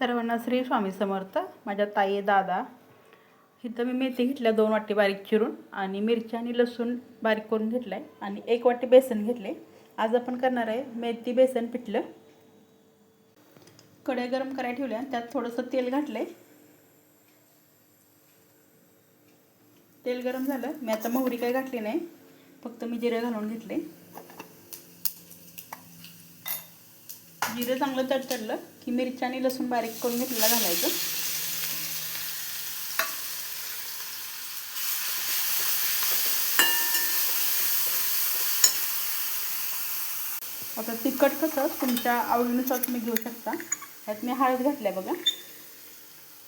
सर्वांना श्री स्वामी समर्थ। माझ्या ताई दादा इथं मी मेथी घेतल्या 2 वाटी बारीक चिरून आणि मिरची आणि लसूण बारीक करून घेतलाय आणि 1 वाटी बेसन घेतले। आज आपण करणार आहे मेथी बेसन पिठलं। कढई गरम करायला ठेवल्या, त्यात थोडंसं तेल घातलंय। तेल गरम झालं, मी आता मोहरी काही घातली नाही, फक्त मी जिरे घालून घेतले। जिरे चांगलं तडतडलं की मिरची आणि लसूण बारीक करून घेतलेला घालायचं। आता तिखट कसं तुमच्या आवडीनुसार तुम्ही घेऊ शकता। यात मी हळद घातल्या बघा,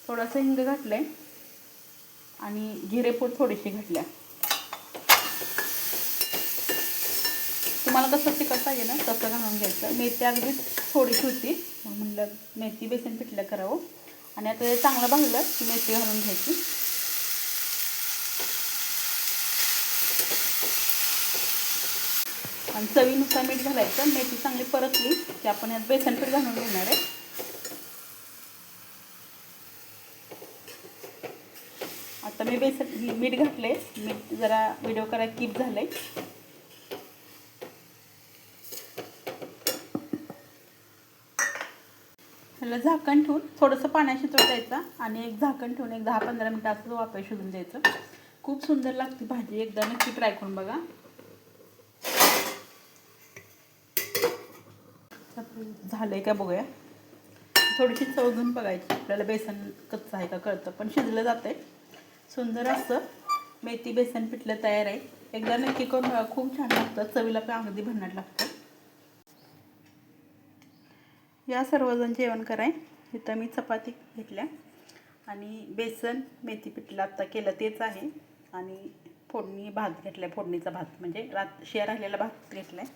थोडंसं हिंग घातलंय आणि जिरेपूड थोडीशी घातल्या। तुम्हाला कसं तिखट पाहिजे ना तसं घालून घ्यायचं। मेथी अगदी थोडीशी होती म्हणून म्हणलं मेथी बेसन पिठलं करावं। आणि आता हे चांगलं भाजलं की मेथी घालून घ्यायची आणि चवीनुसार मीठ घालायचं। मेथी चांगली परतली की आपण यात बेसन पीठ घालून घेणार आहे। आता मी बेसन मीठ घातले, मीठ जरा व्हिडिओ करायला कीप झालंय। ह्याला झाकण ठेवून थोडंसं पाण्यात शिजवून द्यायचं आणि एक झाकण ठेवून एक 10-15 मिनिटं असं वाफे शिजून द्यायचं। खूप सुंदर लागते भाजी, एकदा नक्की ट्राय करून बघा। झालंय का बघूया, थोडीशी चव घेऊन बघायची, आपल्याला बेसन कच्चं आहे का कळतं, पण शिजलं जाते। सुंदर असं मेथी बेसन पिठलं तयार आहे। एकदा नक्की करून बघा, खूप छान लागतं, चवीला पण अगदी भन्नाट लागतं। या सर्वजण जेवण कराय। इथं मी चपाती घेतल्या आणि बेसन मेथी पिठलं आत्ता केलं तेच आहे आणि फोडणी भात घेतलाय, फोडणीचा भात म्हणजे शिळा राहिलेला भात घेतलाय।